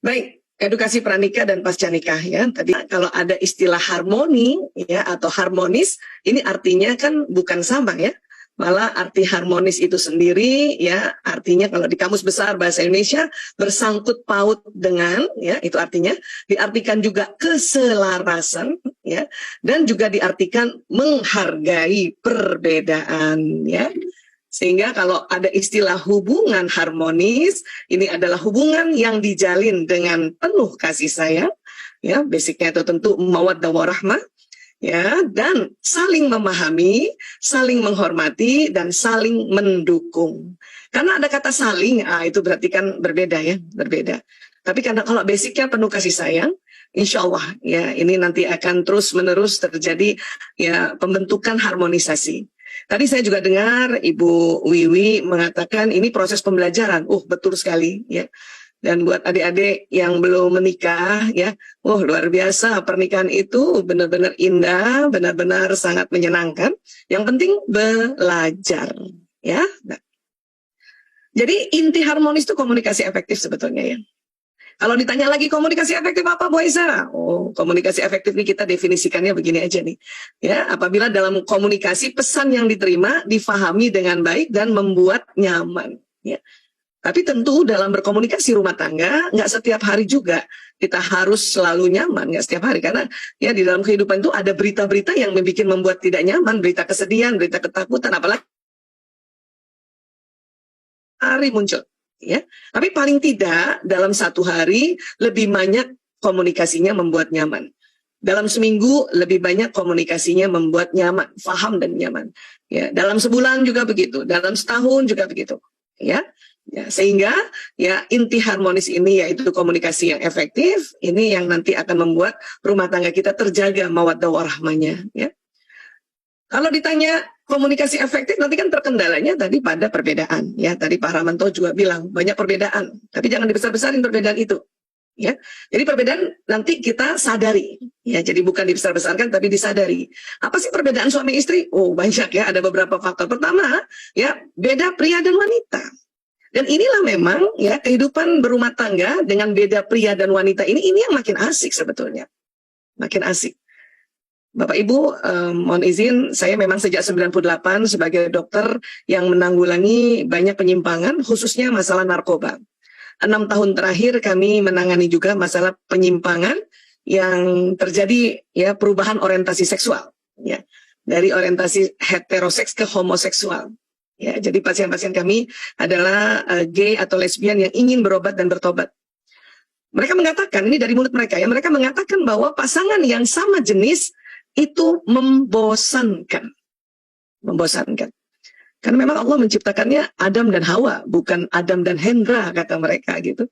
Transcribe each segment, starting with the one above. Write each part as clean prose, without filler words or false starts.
Baik, edukasi pranikah dan pasca nikah ya. Tadi kalau ada istilah harmoni ya atau harmonis, ini artinya kan bukan sama ya. Malah arti harmonis itu sendiri ya artinya kalau di Kamus Besar Bahasa Indonesia bersangkut paut dengan ya itu artinya diartikan juga keselarasan ya dan juga diartikan menghargai perbedaan ya. Sehingga kalau ada istilah hubungan harmonis, ini adalah hubungan yang dijalin dengan penuh kasih sayang, ya, basicnya itu tentu mawaddah warahmah, ya, dan saling memahami, saling menghormati, dan saling mendukung. Karena ada kata saling, itu berarti kan berbeda ya, berbeda. Tapi karena kalau basicnya penuh kasih sayang, insya Allah ya ini nanti akan terus menerus terjadi ya pembentukan harmonisasi. Tadi saya juga dengar Ibu Wiwi mengatakan ini proses pembelajaran. Betul sekali ya. Dan buat adik-adik yang belum menikah ya, luar biasa pernikahan itu benar-benar indah, benar-benar sangat menyenangkan. Yang penting belajar ya. Nah, jadi inti harmonis itu komunikasi efektif sebetulnya ya. Kalau ditanya lagi komunikasi efektif apa Bu Aisyah? Komunikasi efektif ini kita definisikannya begini aja nih. Ya, apabila dalam komunikasi pesan yang diterima difahami dengan baik dan membuat nyaman. Ya. Tapi tentu dalam berkomunikasi rumah tangga nggak setiap hari juga kita harus selalu nyaman, nggak setiap hari karena ya di dalam kehidupan itu ada berita-berita yang membuat tidak nyaman, berita kesedihan, berita ketakutan, apalagi hari muncul. Ya, tapi paling tidak dalam satu hari lebih banyak komunikasinya membuat nyaman. Dalam seminggu lebih banyak komunikasinya membuat nyaman, paham dan nyaman. Ya, dalam sebulan juga begitu, dalam setahun juga begitu. Ya, sehingga ya inti harmonis ini yaitu komunikasi yang efektif. Ini yang nanti akan membuat rumah tangga kita terjaga mawaddah warahmahnya. Ya. Kalau ditanya komunikasi efektif nanti kan terkendalanya tadi pada perbedaan ya tadi Pak Ramanto juga bilang banyak perbedaan tapi jangan dibesar-besarin perbedaan itu ya jadi perbedaan nanti kita sadari ya jadi bukan dibesar-besarkan tapi disadari apa sih perbedaan suami istri banyak ya ada beberapa faktor pertama ya beda pria dan wanita dan inilah memang ya kehidupan berumah tangga dengan beda pria dan wanita ini yang makin asik sebetulnya makin asik. Bapak Ibu, mohon izin, saya memang sejak 98 sebagai dokter yang menanggulangi banyak penyimpangan, khususnya masalah narkoba. 6 tahun terakhir kami menangani juga masalah penyimpangan yang terjadi ya perubahan orientasi seksual, ya dari orientasi heteroseks ke homoseksual. Ya, jadi pasien-pasien kami adalah gay atau lesbian yang ingin berobat dan bertobat. Mereka mengatakan, ini dari mulut mereka ya, mereka mengatakan bahwa pasangan yang sama jenis itu membosankan. Membosankan. Karena memang Allah menciptakannya Adam dan Hawa, bukan Adam dan Hendra kata mereka gitu.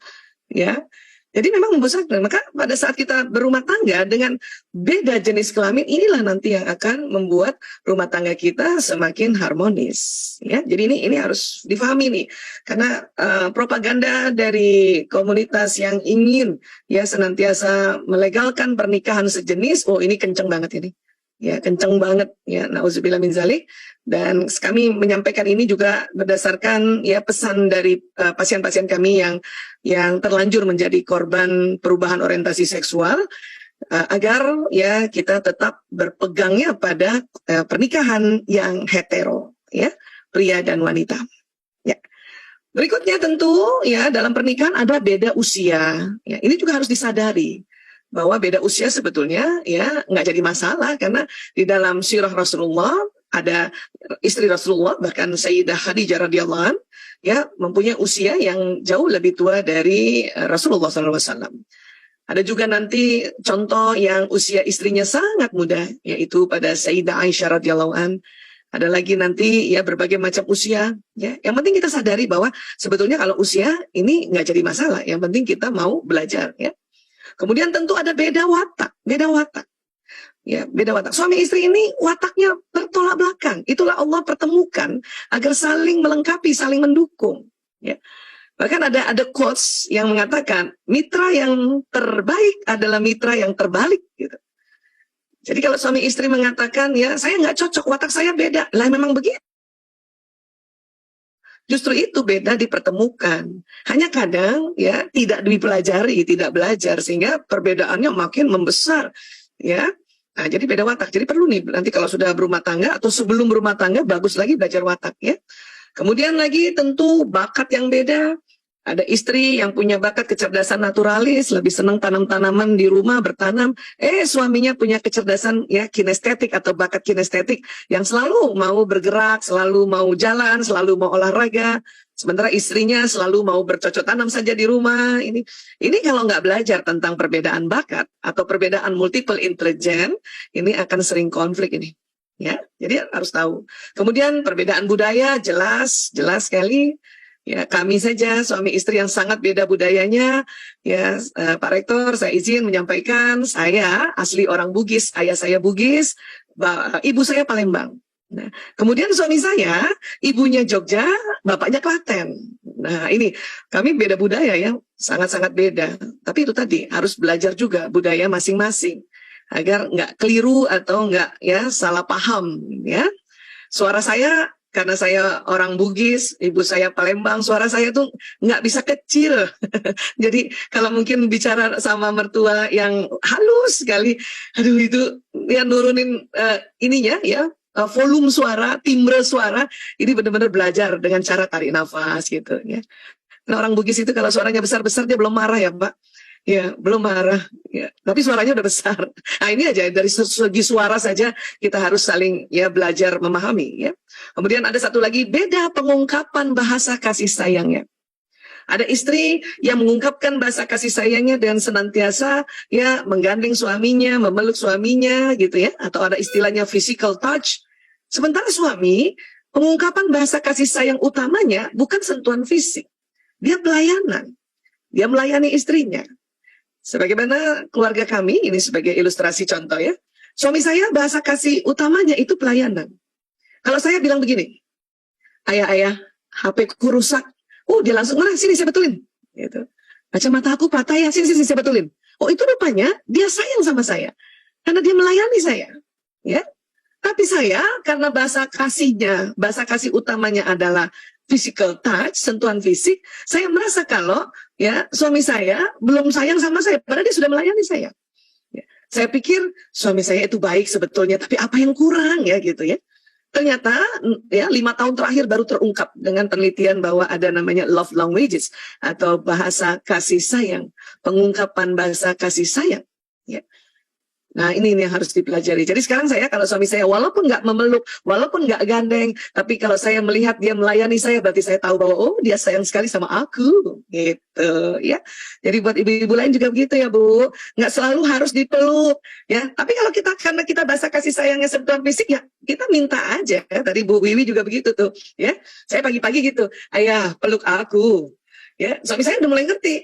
Ya. Jadi memang membosankan. Maka pada saat kita berumah tangga dengan beda jenis kelamin inilah nanti yang akan membuat rumah tangga kita semakin harmonis. Ya. Jadi ini harus difahami nih. Karena propaganda dari komunitas yang ingin ya senantiasa melegalkan pernikahan sejenis, ini kenceng banget ini. Ya, kenceng banget ya, nauzubillah min zalik. Dan kami menyampaikan ini juga berdasarkan ya pesan dari pasien-pasien kami yang terlanjur menjadi korban perubahan orientasi seksual agar ya kita tetap berpegangnya pada pernikahan yang hetero ya, pria dan wanita. Ya. Berikutnya tentu ya dalam pernikahan ada beda usia. Ya, ini juga harus disadari bahwa beda usia sebetulnya ya nggak jadi masalah karena di dalam sirah Rasulullah ada istri Rasulullah bahkan Sayyidah Khadijah radhiyallahu anha ya mempunyai usia yang jauh lebih tua dari Rasulullah SAW. Ada juga nanti contoh yang usia istrinya sangat muda yaitu pada Sayyidah Aisyah radhiyallahu anha. Ada lagi nanti ya berbagai macam usia ya. Yang penting kita sadari bahwa sebetulnya kalau usia ini nggak jadi masalah. Yang penting kita mau belajar ya. Kemudian tentu ada beda watak. Ya, beda watak. Suami istri ini wataknya bertolak belakang. Itulah Allah pertemukan agar saling melengkapi, saling mendukung. Ya. Bahkan ada quotes yang mengatakan mitra yang terbaik adalah mitra yang terbalik. Gitu. Jadi kalau suami istri mengatakan ya saya nggak cocok, watak saya beda, lah memang begitu. Justru itu beda dipertemukan. Hanya kadang ya tidak dipelajari, tidak belajar sehingga perbedaannya makin membesar ya. Nah, jadi beda watak. Jadi perlu nih nanti kalau sudah berumah tangga atau sebelum berumah tangga bagus lagi belajar watak ya. Kemudian lagi tentu bakat yang beda. Ada istri yang punya bakat kecerdasan naturalis, lebih senang tanam-tanaman di rumah, bertanam. Suaminya punya kecerdasan ya kinestetik atau bakat kinestetik yang selalu mau bergerak, selalu mau jalan, selalu mau olahraga. Sementara istrinya selalu mau bercocok tanam saja di rumah. Ini kalau nggak belajar tentang perbedaan bakat atau perbedaan multiple intelligence, ini akan sering konflik ini. Ya, jadi harus tahu. Kemudian perbedaan budaya jelas sekali. Ya, kami saja suami istri yang sangat beda budayanya. Ya, Pak Rektor, saya izin menyampaikan, saya asli orang Bugis, ayah saya Bugis, ibu saya Palembang. Nah, kemudian suami saya, ibunya Jogja, bapaknya Klaten. Nah, ini kami beda budaya ya, sangat-sangat beda. Tapi itu tadi harus belajar juga budaya masing-masing agar nggak keliru atau nggak ya salah paham ya. Suara saya karena saya orang Bugis, ibu saya Palembang, suara saya tuh nggak bisa kecil. Jadi kalau mungkin bicara sama mertua yang halus sekali, aduh itu ya nurunin ininya ya, volume suara, timbre suara, ini benar-benar belajar dengan cara tarik nafas gitu ya. Nah, orang Bugis itu kalau suaranya besar-besar dia belum marah ya Pak. Ya, belum marah. Ya, tapi suaranya udah besar. Nah, ini aja dari segi suara saja kita harus saling ya belajar memahami ya. Kemudian ada satu lagi, beda pengungkapan bahasa kasih sayangnya. Ada istri yang mengungkapkan bahasa kasih sayangnya dengan senantiasa ya menggandeng suaminya, memeluk suaminya gitu ya, atau ada istilahnya physical touch. Sementara suami, pengungkapan bahasa kasih sayang utamanya bukan sentuhan fisik. Dia pelayanan. Dia melayani istrinya. Sebagaimana keluarga kami, ini sebagai ilustrasi contoh ya. Suami saya bahasa kasih utamanya itu pelayanan. Kalau saya bilang begini, ayah, HP ku rusak. Dia langsung, mana sini saya betulin. Gitu. Kacamata aku patah ya, sini saya betulin. Itu rupanya dia sayang sama saya. Karena dia melayani saya. Ya. Tapi saya, karena bahasa kasihnya, bahasa kasih utamanya adalah physical touch, sentuhan fisik, saya merasa kalau ya suami saya belum sayang sama saya, padahal dia sudah melayani saya. Ya, saya pikir suami saya itu baik sebetulnya, tapi apa yang kurang ya gitu ya. Ternyata ya 5 tahun terakhir baru terungkap dengan penelitian bahwa ada namanya love languages atau bahasa kasih sayang, pengungkapan bahasa kasih sayang. Ya. Nah ini yang harus dipelajari. Jadi sekarang saya kalau suami saya walaupun nggak memeluk, walaupun nggak gandeng, tapi kalau saya melihat dia melayani saya, berarti saya tahu bahwa dia sayang sekali sama aku, gitu ya. Jadi buat ibu-ibu lain juga begitu ya Bu, nggak selalu harus dipeluk ya. Tapi kalau kita karena kita bahasa kasih sayangnya sentuhan fisik ya, kita minta aja. Ya. Tadi Bu Wiwi juga begitu tuh ya. Saya pagi-pagi gitu, ayah peluk aku. Ya suami saya udah mulai ngerti.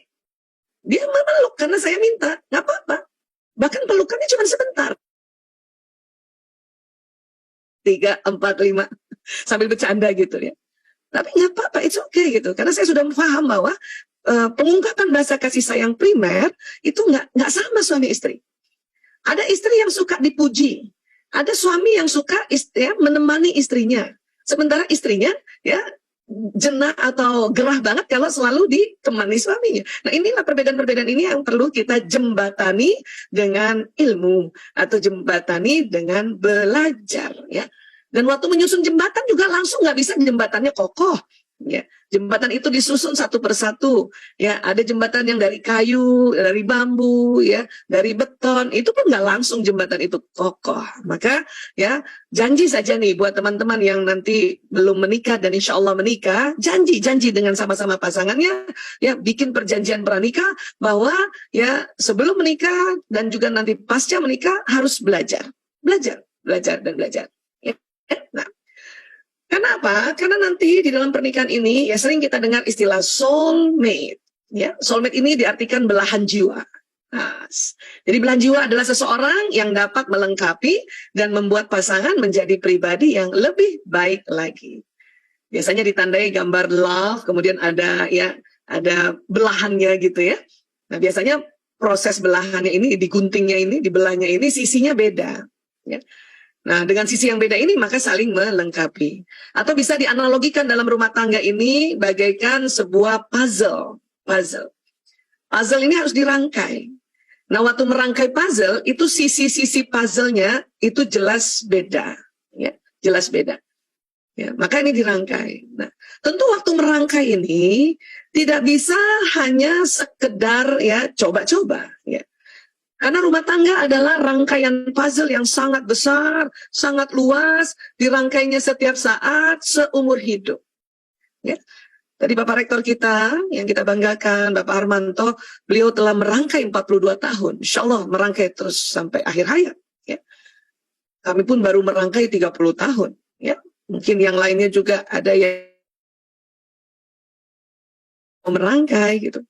Dia memeluk karena saya minta, nggak apa-apa. Bahkan pelukannya cuma sebentar. 3, 4, 5 sambil bercanda gitu ya. Tapi nggak apa-apa, it's okay gitu. Karena saya sudah paham bahwa pengungkapan bahasa kasih sayang primer itu nggak sama suami istri. Ada istri yang suka dipuji, ada suami yang suka menemani istrinya. Sementara istrinya ya jenah atau gerah banget kalau selalu ditemani suaminya. Nah inilah perbedaan-perbedaan ini yang perlu kita jembatani dengan ilmu atau jembatani dengan belajar ya. Dan waktu menyusun jembatan juga langsung nggak bisa jembatannya kokoh ya. Jembatan itu disusun satu persatu ya. Ada jembatan yang dari kayu, dari bambu ya, dari beton, itu pun nggak langsung jembatan itu kokoh. Maka ya janji saja nih buat teman-teman yang nanti belum menikah dan insya Allah menikah, janji dengan sama-sama pasangannya ya, bikin perjanjian pranikah bahwa ya sebelum menikah dan juga nanti pasca menikah harus belajar dan belajar ya. Nah, kenapa? Karena nanti di dalam pernikahan ini ya sering kita dengar istilah soulmate. Ya, soulmate ini diartikan belahan jiwa. Nah, jadi belahan jiwa adalah seseorang yang dapat melengkapi dan membuat pasangan menjadi pribadi yang lebih baik lagi. Biasanya ditandai gambar love, kemudian ada belahannya gitu ya. Nah, biasanya proses belahannya ini, diguntingnya ini, dibelahnya ini sisinya beda. Ya. Nah, dengan sisi yang beda ini maka saling melengkapi. Atau bisa dianalogikan dalam rumah tangga ini bagaikan sebuah puzzle. Puzzle ini harus dirangkai. Nah, waktu merangkai puzzle itu sisi-sisi puzzle-nya itu jelas beda, ya, jelas beda. Ya, maka ini dirangkai. Nah, tentu waktu merangkai ini tidak bisa hanya sekedar ya coba-coba, ya. Karena rumah tangga adalah rangkaian puzzle yang sangat besar, sangat luas, dirangkainya setiap saat seumur hidup. Ya. Tadi Bapak Rektor kita, yang kita banggakan, Bapak Armanto, beliau telah merangkai 42 tahun. Insya Allah merangkai terus sampai akhir hayat. Ya. Kami pun baru merangkai 30 tahun. Ya. Mungkin yang lainnya juga ada yang merangkai gitu.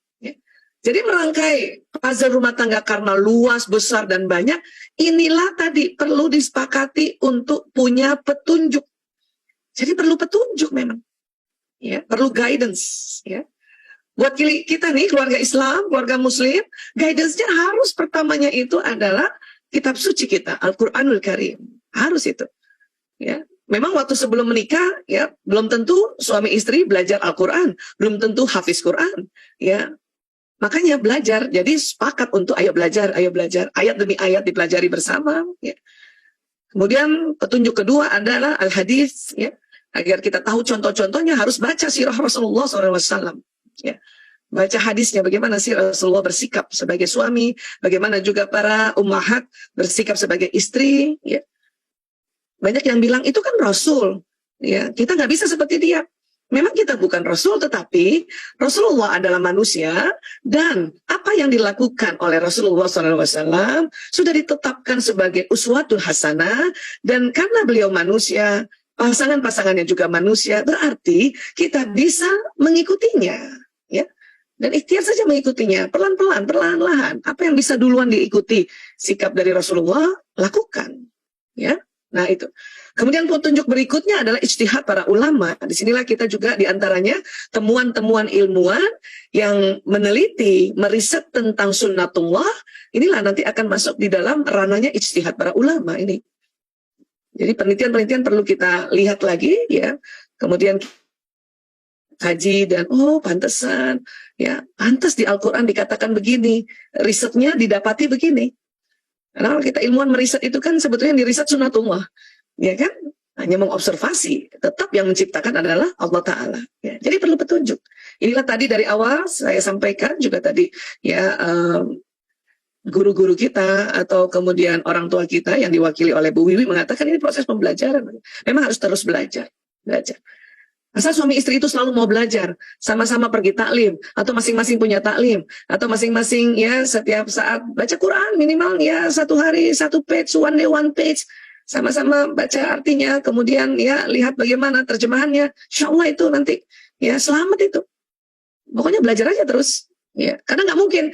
Jadi merangkai puzzle rumah tangga karena luas, besar, dan banyak, inilah tadi perlu disepakati untuk punya petunjuk. Jadi perlu petunjuk memang. Ya, perlu guidance. Ya. Buat kita nih, keluarga Islam, keluarga Muslim, guidance-nya harus pertamanya itu adalah kitab suci kita, Al-Quranul Karim. Harus itu. Ya. Memang waktu sebelum menikah, ya belum tentu suami istri belajar Al-Quran, belum tentu hafiz Quran. Ya. Makanya belajar, jadi sepakat untuk ayo belajar, ayat demi ayat dipelajari bersama. Ya. Kemudian petunjuk kedua adalah al-hadis, ya, agar kita tahu contoh-contohnya harus baca sirah Rasulullah SAW. Ya. Baca hadisnya, bagaimana sih Rasulullah bersikap sebagai suami, bagaimana juga para ummahat bersikap sebagai istri. Ya. Banyak yang bilang itu kan Rasul, ya kita nggak bisa seperti dia. Memang kita bukan Rasul, tetapi Rasulullah adalah manusia, dan apa yang dilakukan oleh Rasulullah SAW sudah ditetapkan sebagai uswatul hasanah, dan karena beliau manusia, pasangan-pasangannya juga manusia, berarti kita bisa mengikutinya, ya. Dan ikhtiar saja mengikutinya, pelan-pelan, perlahan-lahan. Apa yang bisa duluan diikuti sikap dari Rasulullah, lakukan, ya. Nah itu. Kemudian petunjuk berikutnya adalah ijtihad para ulama. Disinilah kita juga diantaranya temuan-temuan ilmuwan yang meneliti, meriset tentang sunnatullah. Inilah nanti akan masuk di dalam ranahnya ijtihad para ulama ini. Jadi penelitian-penelitian perlu kita lihat lagi, ya. Kemudian kaji dan pantesan, ya pantas di Al-Quran dikatakan begini, risetnya didapati begini. Karena kalau kita ilmuwan meriset itu kan sebetulnya yang diriset sunnatullah. Ya kan, hanya mengobservasi, tetap yang menciptakan adalah Allah Ta'ala. Ya, jadi perlu petunjuk. Inilah tadi dari awal saya sampaikan juga tadi, ya guru-guru kita atau kemudian orang tua kita yang diwakili oleh Bu Wiwi mengatakan ini proses pembelajaran. Memang harus terus belajar. Asal suami istri itu selalu mau belajar, sama-sama pergi taklim, atau masing-masing punya taklim, atau masing-masing ya setiap saat baca Quran minimal ya satu hari satu page, one day one page. Sama-sama baca artinya, kemudian ya lihat bagaimana terjemahannya. Insya Allah itu nanti ya selamat itu. Pokoknya belajar aja terus. Ya, karena nggak mungkin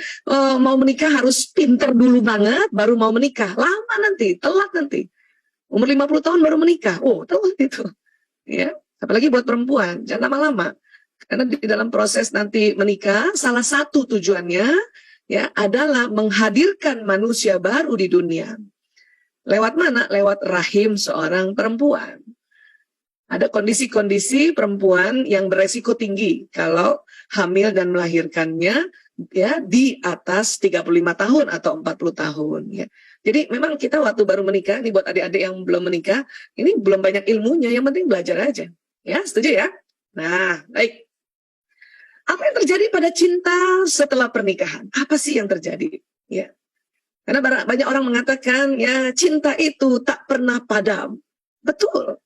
mau menikah harus pinter dulu banget baru mau menikah. Lama nanti, telat nanti. Umur 50 tahun baru menikah. Oh, telat itu. Ya, apalagi buat perempuan, jangan lama-lama. Karena di dalam proses nanti menikah, salah satu tujuannya ya adalah menghadirkan manusia baru di dunia. Lewat mana? Lewat rahim seorang perempuan. Ada kondisi-kondisi perempuan yang beresiko tinggi kalau hamil dan melahirkannya ya di atas 35 tahun atau 40 tahun ya. Jadi memang kita waktu baru menikah, ini buat adik-adik yang belum menikah, ini belum banyak ilmunya, yang penting belajar aja. Ya, setuju ya? Nah, baik. Apa yang terjadi pada cinta setelah pernikahan? Apa sih yang terjadi? Ya. Karena banyak orang mengatakan ya cinta itu tak pernah padam. Betul.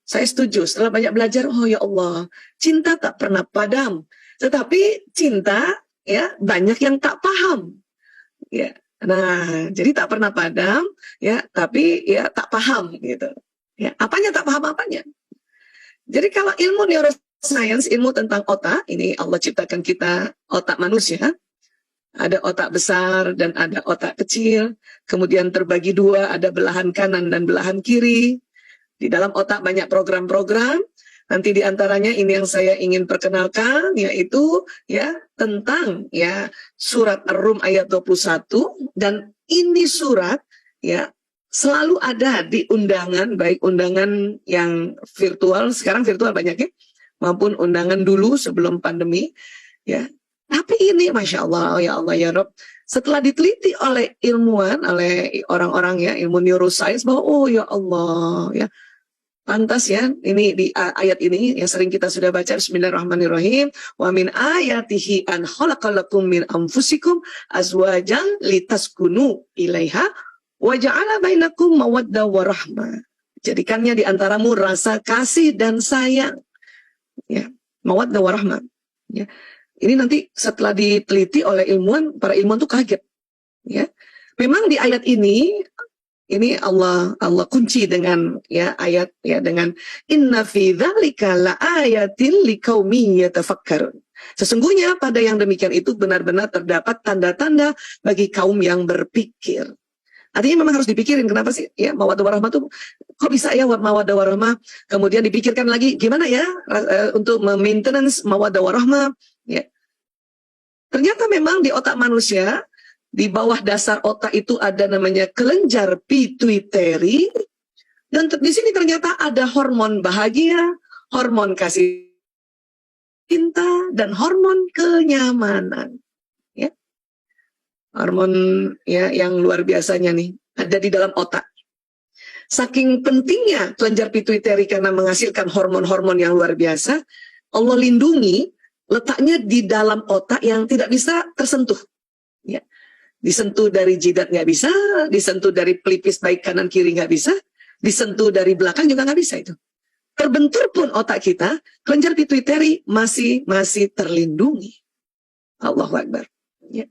Saya setuju. Setelah banyak belajar, oh ya Allah, cinta tak pernah padam. Tetapi cinta ya banyak yang tak paham. Ya. Nah, jadi tak pernah padam ya, tapi ya tak paham gitu. Ya, apanya tak paham apanya? Jadi kalau ilmu neuroscience, ilmu tentang otak, ini Allah ciptakan kita otak manusia. Ada otak besar dan ada otak kecil. Kemudian terbagi dua, ada belahan kanan dan belahan kiri. Di dalam otak banyak program-program. Nanti diantaranya ini yang saya ingin perkenalkan, yaitu ya tentang ya surat Ar-Rum ayat 21. Dan ini surat ya selalu ada di undangan, baik undangan yang virtual, sekarang virtual banyak ya, maupun undangan dulu sebelum pandemi, ya. Tapi ini, Masya Allah, ya Rob, setelah diteliti oleh ilmuwan, oleh orang-orang ya, ilmu neuroscience, bahwa oh ya Allah, ya, pantas ya, ini di ayat ini yang sering kita sudah baca, Bismillahirrahmanirrahim, wa min ayatihi an khalaqalakum min anfusikum azwajan litaskunu ilaiha wa ja'ala bainakum mawaddah wa rahmah. Jadikannya di antaramu rasa kasih dan sayang. Ya, mawaddah wa rahmah. Ya. Ini nanti setelah diteliti oleh ilmuwan, para ilmuwan tuh kaget. Ya, memang di ayat ini Allah kunci dengan ya ayat ya dengan inna fi dzalika laayatin liqaumin yatafakkarun. Sesungguhnya pada yang demikian itu benar-benar terdapat tanda-tanda bagi kaum yang berpikir. Artinya memang harus dipikirin, kenapa sih ya mawaddah warahmah tuh kok bisa ya mawaddah warahmah, kemudian dipikirkan lagi gimana ya untuk maintenance mawaddah warahmah ya. Ternyata memang di otak manusia, di bawah dasar otak itu ada namanya kelenjar pituitary, dan di sini ternyata ada hormon bahagia, hormon kasih cinta, dan hormon kenyamanan. Ya. Hormon ya yang luar biasanya nih ada di dalam otak. Saking pentingnya kelenjar pituitary karena menghasilkan hormon-hormon yang luar biasa, Allah lindungi letaknya di dalam otak yang tidak bisa tersentuh. Ya. Disentuh dari jidat nggak bisa, disentuh dari pelipis baik kanan kiri nggak bisa, disentuh dari belakang juga nggak bisa itu. Terbentur pun otak kita, kelenjar pituitary masih terlindungi. Allahu Akbar. Ya.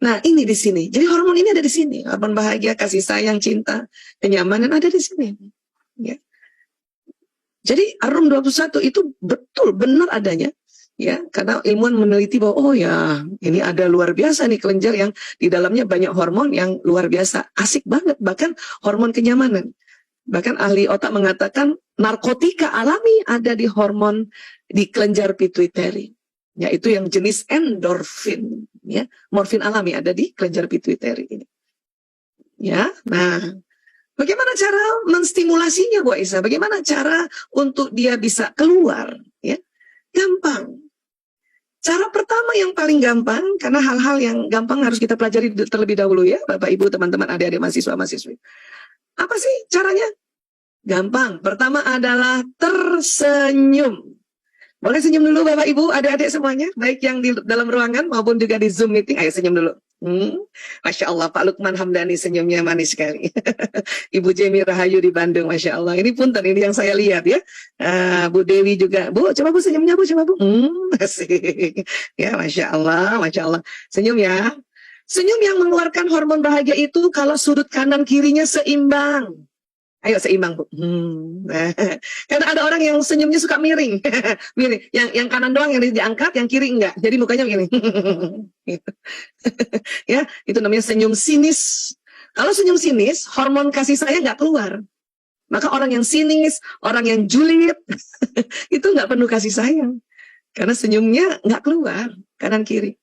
Nah ini di sini. Jadi hormon ini ada di sini. Hormon bahagia, kasih sayang, cinta, kenyamanan ada di sini. Ya. Jadi Ar-Rum 21 itu betul benar adanya. Ya, karena ilmuwan meneliti bahwa oh ya, ini ada luar biasa nih kelenjar yang di dalamnya banyak hormon yang luar biasa, asik banget, bahkan hormon kenyamanan. Bahkan ahli otak mengatakan narkotika alami ada di hormon di kelenjar pituitary, yaitu yang jenis endorfin, ya, morfin alami ada di kelenjar pituitary ini. Ya, nah, bagaimana cara menstimulasinya Bu Aisyah? Bagaimana cara untuk dia bisa keluar? Ya, gampang. Cara pertama yang paling gampang, karena hal-hal yang gampang harus kita pelajari terlebih dahulu ya, Bapak Ibu, teman-teman, adik-adik mahasiswa-mahasiswi. Apa sih caranya? Gampang. Pertama adalah tersenyum. Boleh senyum dulu Bapak Ibu, adik-adik semuanya, baik yang di dalam ruangan maupun juga di Zoom meeting. Ayo senyum dulu. Masya Allah, Pak Lukman Hamdani senyumnya manis sekali. Ibu Jemi Rahayu di Bandung, Masya Allah. Ini punten, ini yang saya lihat ya. Bu Dewi juga. Bu, coba Bu senyumnya Bu, coba Bu. Asik. Ya, Masya Allah, Masya Allah. Senyum ya. Senyum yang mengeluarkan hormon bahagia itu kalau sudut kanan kirinya seimbang. Ayo seimbang Bu. Karena ada orang yang senyumnya suka miring, miring. Yang kanan doang yang diangkat, yang kiri enggak. Jadi mukanya begini. Ya, itu namanya senyum sinis. Kalau senyum sinis, hormon kasih sayang nggak keluar. Maka orang yang sinis, orang yang julid, itu nggak penuh kasih sayang. Karena senyumnya nggak keluar kanan kiri.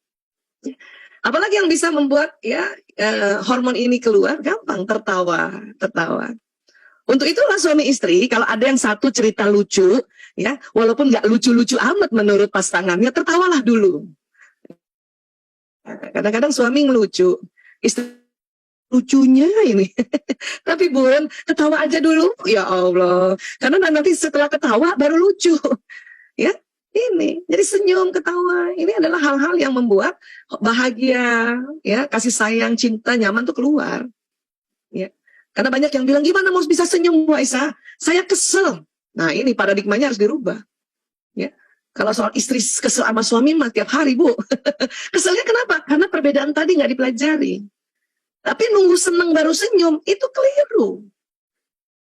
Apalagi yang bisa membuat ya hormon ini keluar, gampang, tertawa. Untuk itulah suami istri, kalau ada yang satu cerita lucu, ya, walaupun nggak lucu-lucu amat menurut pasangannya, tertawalah dulu. Kadang-kadang suami ngelucu, istri lucunya ini. Tapi Bun, ketawa aja dulu, ya Allah. Karena nanti setelah ketawa baru lucu, ya. Ini, jadi senyum, ketawa, ini adalah hal-hal yang membuat bahagia, ya, kasih sayang, cinta, nyaman tuh keluar, ya. Karena banyak yang bilang, gimana mau bisa senyum Bu Aisyah? Saya kesel. Nah ini paradigmanya harus dirubah. Ya. Kalau soal istri kesel sama suami mah tiap hari Bu. Keselnya kenapa? Karena perbedaan tadi nggak dipelajari. Tapi nunggu seneng baru senyum, itu keliru.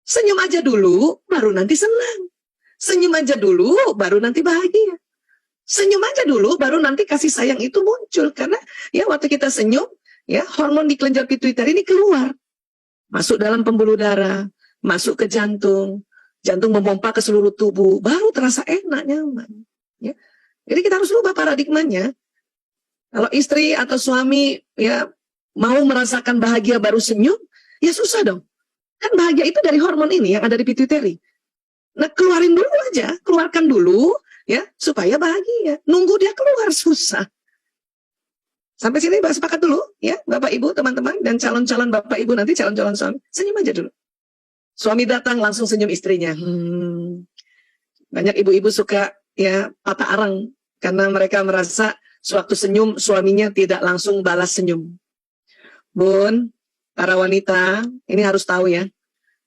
Senyum aja dulu, baru nanti senang. Senyum aja dulu, baru nanti bahagia. Senyum aja dulu, baru nanti kasih sayang itu muncul. Karena ya waktu kita senyum, ya hormon di kelenjar pituitary ini keluar. Masuk dalam pembuluh darah, masuk ke jantung memompa ke seluruh tubuh, baru terasa enak, nyaman. Ya. Jadi kita harus rubah paradigmanya. Kalau istri atau suami ya mau merasakan bahagia baru senyum, ya susah dong. Kan bahagia itu dari hormon ini yang ada di pituitary. Nah, keluarin dulu aja, keluarkan dulu ya supaya bahagia. Nunggu dia keluar susah. Sampai sini sepakat dulu ya, Bapak Ibu, teman-teman, dan calon-calon Bapak Ibu nanti calon-calon suami. Senyum aja dulu. Suami datang langsung senyum istrinya. Banyak ibu-ibu suka ya patah arang karena mereka merasa sewaktu senyum suaminya tidak langsung balas senyum. Bun, para wanita, ini harus tahu ya.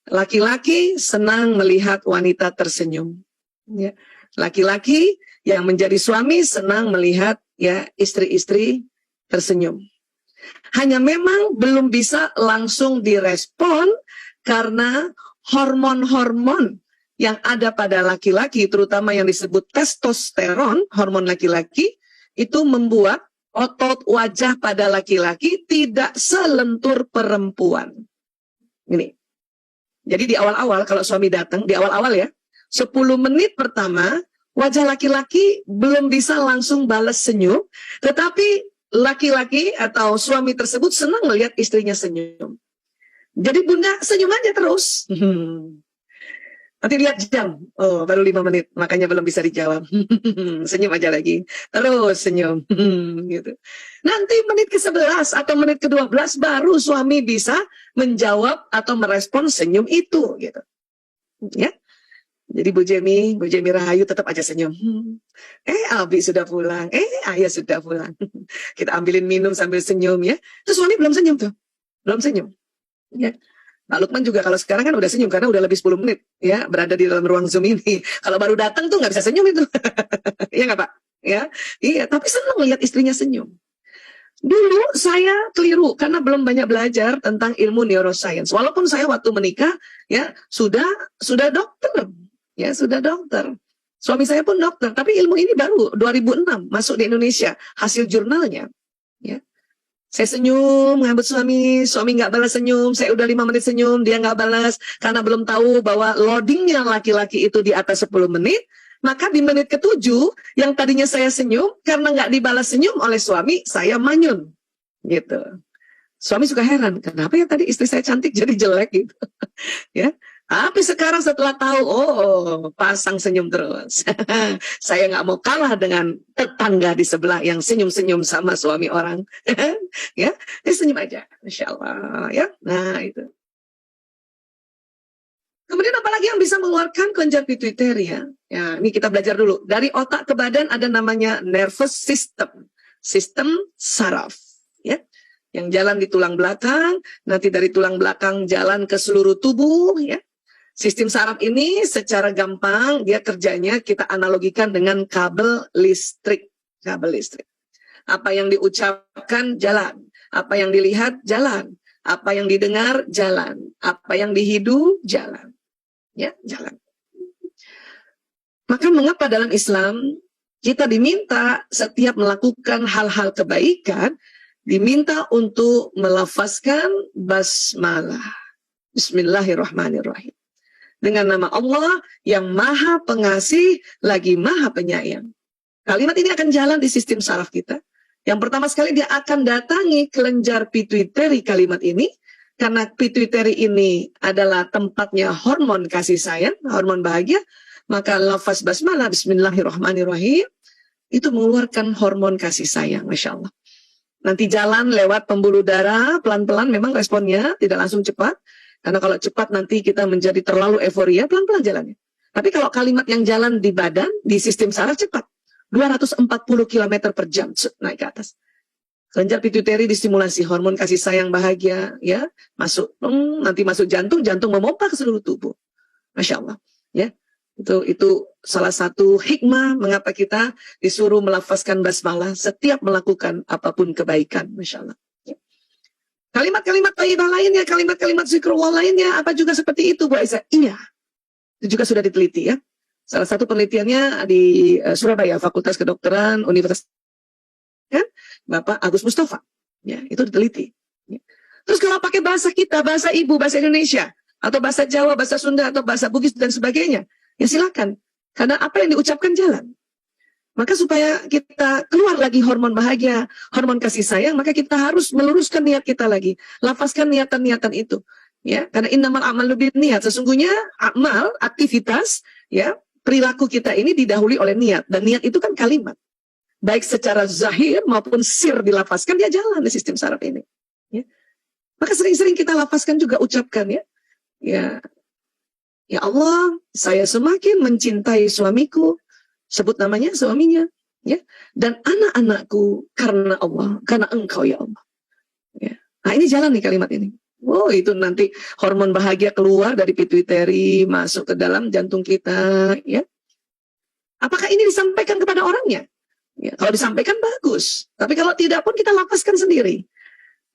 Laki-laki senang melihat wanita tersenyum. Ya. Laki-laki yang menjadi suami senang melihat ya istri-istri tersenyum. Hanya memang belum bisa langsung direspon karena hormon-hormon yang ada pada laki-laki, terutama yang disebut testosteron, hormon laki-laki, itu membuat otot wajah pada laki-laki tidak selentur perempuan. Ini. Jadi di awal-awal kalau suami datang, di awal-awal ya, 10 menit pertama, wajah laki-laki belum bisa langsung balas senyum, tetapi laki-laki atau suami tersebut senang melihat istrinya senyum. Jadi bunda senyum aja terus. Nanti lihat jam, oh baru 5 menit, makanya belum bisa dijawab. Senyum aja lagi, terus senyum. Gitu. Nanti menit ke-11 atau menit ke-12 baru suami bisa menjawab atau merespon senyum itu. Gitu. Ya. Jadi Bu Jemi Rahayu tetap aja senyum. Abi sudah pulang. Ayah sudah pulang. Kita ambilin minum sambil senyum ya. Terus suami belum senyum tuh. Belum senyum. Ya. Pak Lukman juga kalau sekarang kan udah senyum karena udah lebih 10 menit ya berada di dalam ruang Zoom ini. Kalau baru datang tuh nggak bisa senyum itu. Iya nggak Pak? Ya. Iya, tapi senang lihat istrinya senyum. Dulu saya keliru karena belum banyak belajar tentang ilmu neuroscience. Walaupun saya waktu menikah ya sudah dokter. Ya, sudah dokter. Suami saya pun dokter, tapi ilmu ini baru 2006 masuk di Indonesia, hasil jurnalnya. Ya. Saya senyum, ngambut suami nggak balas senyum, saya udah 5 menit senyum, dia nggak balas, karena belum tahu bahwa loadingnya laki-laki itu di atas 10 menit, maka di menit ke-7, yang tadinya saya senyum, karena nggak dibalas senyum oleh suami, saya manyun. Gitu. Suami suka heran, kenapa ya tadi istri saya cantik jadi jelek gitu. Ya. Tapi sekarang setelah tahu, pasang senyum terus. Saya nggak mau kalah dengan tetangga di sebelah yang senyum-senyum sama suami orang. Ya, senyum aja, Insya Allah. Ya, nah itu. Kemudian apalagi yang bisa mengeluarkan kelenjar pituitary ya? Ya, ini kita belajar dulu. Dari otak ke badan ada namanya nervous system, sistem saraf. Ya, yang jalan di tulang belakang, nanti dari tulang belakang jalan ke seluruh tubuh. Ya. Sistem saraf ini secara gampang dia kerjanya kita analogikan dengan kabel listrik. Kabel listrik. Apa yang diucapkan jalan, apa yang dilihat jalan, apa yang didengar jalan, apa yang dihidu jalan. Ya, jalan. Maka mengapa dalam Islam kita diminta setiap melakukan hal-hal kebaikan diminta untuk melafazkan basmalah. Bismillahirrahmanirrahim. Dengan nama Allah yang maha pengasih lagi maha penyayang. Kalimat ini akan jalan di sistem saraf kita. Yang pertama sekali dia akan datangi kelenjar pituitary kalimat ini. Karena pituitary ini adalah tempatnya hormon kasih sayang, hormon bahagia. Maka lafaz basmalah, bismillahirrahmanirrahim, itu mengeluarkan hormon kasih sayang, Masya Allah. Nanti jalan lewat pembuluh darah, pelan-pelan memang responnya, tidak langsung cepat. Karena kalau cepat nanti kita menjadi terlalu euforia, pelan-pelan jalannya. Tapi kalau kalimat yang jalan di badan, di sistem saraf cepat. 240 km per jam, naik ke atas. Kelenjar pituitary distimulasi, hormon kasih sayang bahagia, ya masuk, nanti masuk jantung, jantung memompa ke seluruh tubuh. Masya Allah. Ya, itu salah satu hikmah mengapa kita disuruh melafazkan basmalah setiap melakukan apapun kebaikan. Masya Allah. Kalimat-kalimat thayyibah lainnya, kalimat-kalimat zikrullah lainnya, apa juga seperti itu, Bu Aisyah? Iya. Itu juga sudah diteliti ya. Salah satu penelitiannya di Surabaya, Fakultas Kedokteran Universitas kan? Bapak Agus Mustafa. Ya, itu diteliti. Ya. Terus kalau pakai bahasa kita, bahasa ibu, bahasa Indonesia, atau bahasa Jawa, bahasa Sunda, atau bahasa Bugis dan sebagainya, ya silakan. Karena apa yang diucapkan jalan. Maka supaya kita keluar lagi hormon bahagia, hormon kasih sayang, maka kita harus meluruskan niat kita lagi. Lafazkan niatan-niatan itu. Ya, karena innamal a'malu binniyat. Sesungguhnya amal, aktivitas, ya, perilaku kita ini didahului oleh niat, dan niat itu kan kalimat. Baik secara zahir maupun sir dilafazkan, dia jalan di sistem saraf ini. Ya. Maka sering-sering kita lafazkan juga, ucapkan ya. Ya, ya Allah, saya semakin mencintai suamiku, sebut namanya suaminya, ya, dan anak-anakku karena Allah, karena Engkau ya Allah. Ya. Nah ini jalan nih kalimat ini. Oh itu nanti hormon bahagia keluar dari pituitari masuk ke dalam jantung kita, ya. Apakah ini disampaikan kepada orangnya? Ya, kalau disampaikan bagus, tapi kalau tidak pun kita lafazkan sendiri.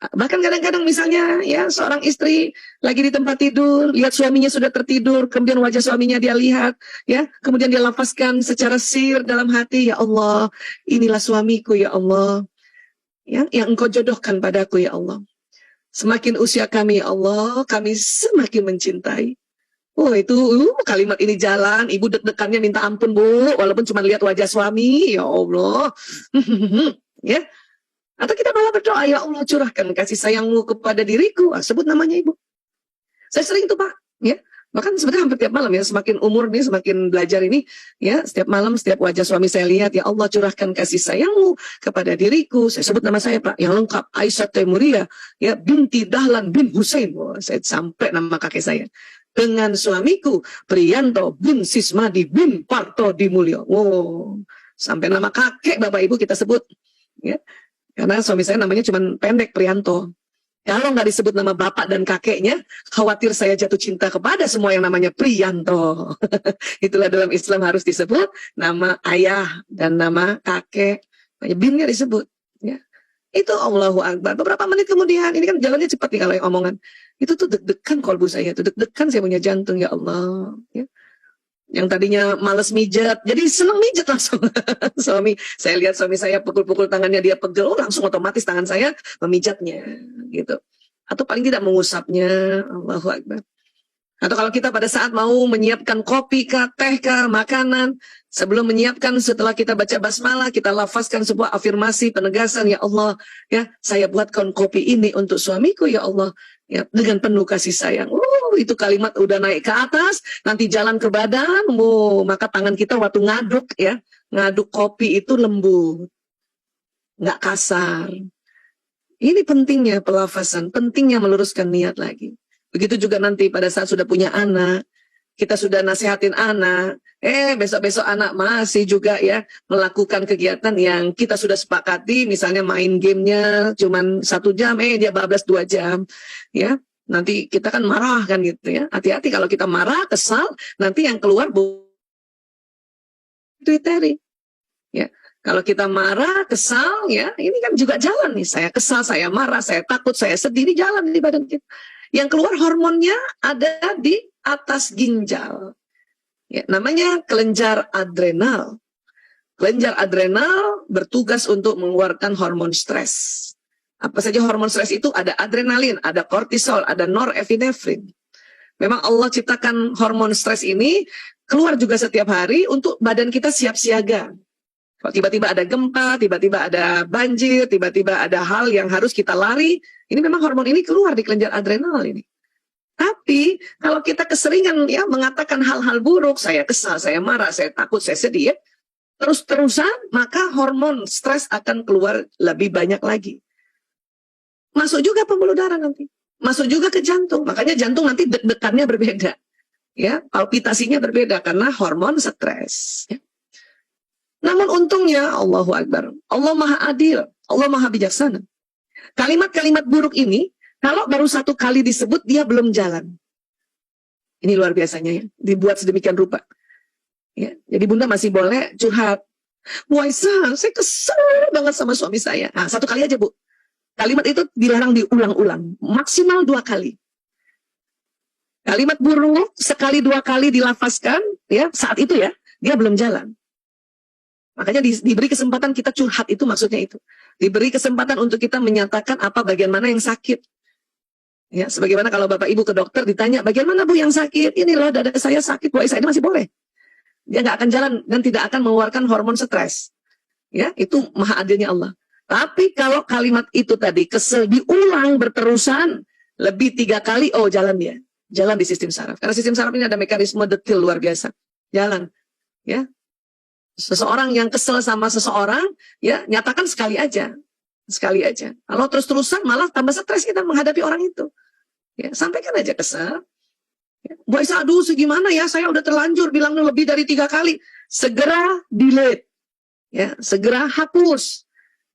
Bahkan kadang-kadang misalnya ya seorang istri lagi di tempat tidur, lihat suaminya sudah tertidur, kemudian wajah suaminya dia lihat, ya, kemudian dia lafazkan secara sir dalam hati, ya Allah, inilah suamiku ya Allah, ya, yang Engkau jodohkan padaku ya Allah. Semakin usia kami ya Allah, kami semakin mencintai. Oh itu kalimat ini jalan, ibu deg-degannya minta ampun bu, walaupun cuma lihat wajah suami, ya Allah. Ya. Atau kita malah berdoa, ya Allah curahkan kasih sayangmu kepada diriku. Sebut namanya ibu. Saya sering tuh Pak, ya. Bahkan sebenarnya hampir tiap malam ya, semakin umur nih, semakin belajar ini, ya, setiap malam, setiap wajah suami saya lihat, ya Allah curahkan kasih sayangmu kepada diriku. Saya sebut nama saya Pak, yang lengkap, Aisyah Taimuria, ya, binti Dahlan bin Husain. Oh, saya sampai nama kakek saya. Dengan suamiku, Priyanto bin Sismadi bin Parto Dimulyo. Oh, sampai nama kakek Bapak Ibu kita sebut, ya. Karena suami saya namanya cuma pendek, Priyanto. Kalau nggak disebut nama bapak dan kakeknya, khawatir saya jatuh cinta kepada semua yang namanya Priyanto. Itulah dalam Islam harus disebut nama ayah dan nama kakek. Binnya disebut. Ya. Itu Allahu Akbar. Beberapa menit kemudian, ini kan jalannya cepat nih kalau yang omongan. Itu tuh deg-degan kolbu saya, tuh deg-degan saya punya jantung, ya Allah. Ya. Yang tadinya males mijat, jadi seneng mijat langsung. Suami, saya lihat suami saya pukul-pukul tangannya, dia pegel, oh langsung otomatis tangan saya memijatnya, gitu. Atau paling tidak mengusapnya, Allahu Akbar. Atau kalau kita pada saat mau menyiapkan kopi kah, teh kah, makanan, sebelum menyiapkan, setelah kita baca basmalah, kita lafazkan sebuah afirmasi penegasan, ya Allah, ya saya buatkan kopi ini untuk suamiku, ya Allah, ya dengan penuh kasih sayang. Itu kalimat udah naik ke atas, nanti jalan ke badan, maka tangan kita waktu ngaduk ya, ngaduk kopi itu lembut, nggak kasar. Ini pentingnya pelafazan, pentingnya meluruskan niat lagi. Begitu juga nanti pada saat sudah punya anak, kita sudah nasihatin anak, besok-besok anak masih juga ya melakukan kegiatan yang kita sudah sepakati, misalnya main gamenya cuman 1 jam, dia bablas 2 jam, ya. Nanti kita kan marah kan gitu ya. Hati-hati kalau kita marah, kesal, nanti yang keluar Twitteri. Ya. Kalau kita marah, kesal, ya, ini kan juga jalan nih. Saya kesal, saya marah, saya takut, saya sedih, ini jalan di badan kita. Yang keluar hormonnya ada di atas ginjal. Ya, namanya kelenjar adrenal. Kelenjar adrenal bertugas untuk mengeluarkan hormon stres. Apa saja hormon stres itu? Ada adrenalin, ada kortisol, ada norepinefrin. Memang Allah ciptakan hormon stres ini keluar juga setiap hari untuk badan kita siap siaga. Kalau tiba-tiba ada gempa, tiba-tiba ada banjir, tiba-tiba ada hal yang harus kita lari, ini memang hormon ini keluar di kelenjar adrenal ini. Tapi kalau kita keseringan ya mengatakan hal-hal buruk, saya kesal, saya marah, saya takut, saya sedih, ya, terus-terusan, maka hormon stres akan keluar lebih banyak lagi. Masuk juga pembuluh darah nanti, masuk juga ke jantung. Makanya jantung nanti deg-degannya berbeda, ya, palpitasinya berbeda karena hormon stres. Ya. Namun untungnya Allahu Akbar, Allah Maha Adil, Allah Maha Bijaksana. Kalimat-kalimat buruk ini kalau baru 1 kali disebut dia belum jalan. Ini luar biasanya ya, dibuat sedemikian rupa. Ya, jadi Bunda masih boleh curhat. Bu Aisyah, saya kesel banget sama suami saya. Nah, 1 kali aja Bu. Kalimat itu dilarang diulang-ulang, maksimal 2 kali. Kalimat buruk sekali 2 kali dilafazkan, ya saat itu ya, dia belum jalan. Makanya diberi kesempatan kita curhat, itu maksudnya itu. Diberi kesempatan untuk kita menyatakan apa bagian mana yang sakit. Ya, sebagaimana kalau Bapak Ibu ke dokter ditanya, bagian mana Bu yang sakit? Ini loh dada saya sakit, Bu Aisyah, ini masih boleh. Dia nggak akan jalan dan tidak akan mengeluarkan hormon stres. Ya, itu maha adilnya Allah. Tapi kalau kalimat itu tadi kesel diulang berterusan, Lebih 3 kali, oh jalan dia. Jalan di sistem saraf. Karena sistem saraf ini ada mekanisme detil luar biasa. Jalan. Ya. Seseorang yang kesel sama seseorang, ya nyatakan sekali aja. Sekali aja. Kalau terus-terusan malah tambah stres kita menghadapi orang itu. Ya, sampaikan aja kesel. Ya, Bu Aisyah, aduh segimana ya, saya udah terlanjur bilang lebih dari 3 kali. Segera delete. Ya, segera hapus.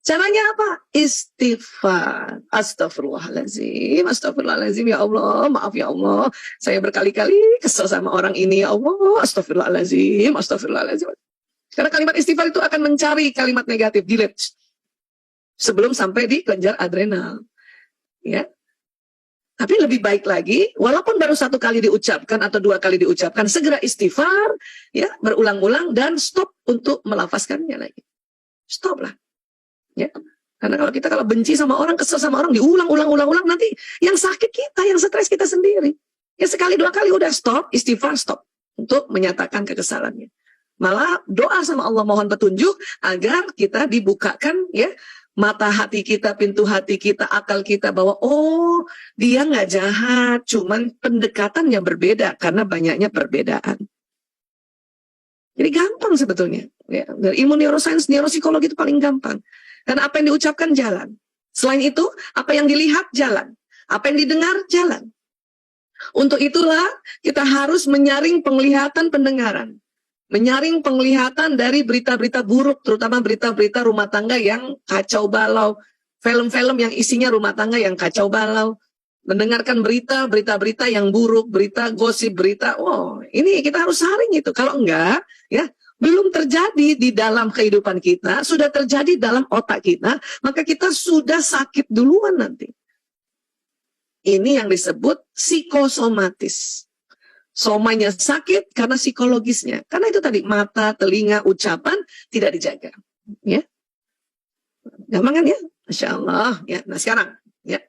Caranya apa? Istighfar. Astagfirullahaladzim. Astagfirullahaladzim. Ya Allah, maaf ya Allah. Saya berkali-kali kesel sama orang ini. Ya Allah, astagfirullahaladzim. Astagfirullahaladzim. Karena kalimat istighfar itu akan mencari kalimat negatif. Delete. Sebelum sampai di kelenjar adrenal. Ya. Tapi lebih baik lagi, walaupun baru 1 kali diucapkan atau 2 kali diucapkan, segera istighfar, ya, berulang-ulang dan stop untuk melafazkannya lagi. Stop lah. Ya. Karena kalau benci sama orang, kesel sama orang, diulang-ulang, nanti yang sakit kita, yang stres kita sendiri. Ya sekali 2 kali udah stop, istighfar stop untuk menyatakan kekesalannya. Malah doa sama Allah, mohon petunjuk agar kita dibukakan ya mata hati kita, pintu hati kita, akal kita bahwa oh dia nggak jahat, cuman pendekatannya berbeda karena banyaknya perbedaan. Jadi gampang sebetulnya. Ya. Dari ilmu neuroscience, neuropsikologi itu paling gampang. Karena apa yang diucapkan jalan. Selain itu, apa yang dilihat jalan. Apa yang didengar jalan. Untuk itulah kita harus menyaring penglihatan pendengaran. Menyaring penglihatan dari berita-berita buruk, terutama berita-berita rumah tangga yang kacau balau. Film-film yang isinya rumah tangga yang kacau balau. Mendengarkan berita-berita yang buruk, berita gosip, berita, oh ini kita harus saring itu. Kalau enggak, ya belum terjadi di dalam kehidupan kita, sudah terjadi dalam otak kita, maka kita sudah sakit duluan nanti. Ini yang disebut psikosomatis. Somanya sakit karena psikologisnya. Karena itu tadi, mata, telinga, ucapan tidak dijaga. Ya. Gampang kan ya? Masya Allah. Ya. Nah sekarang, ya.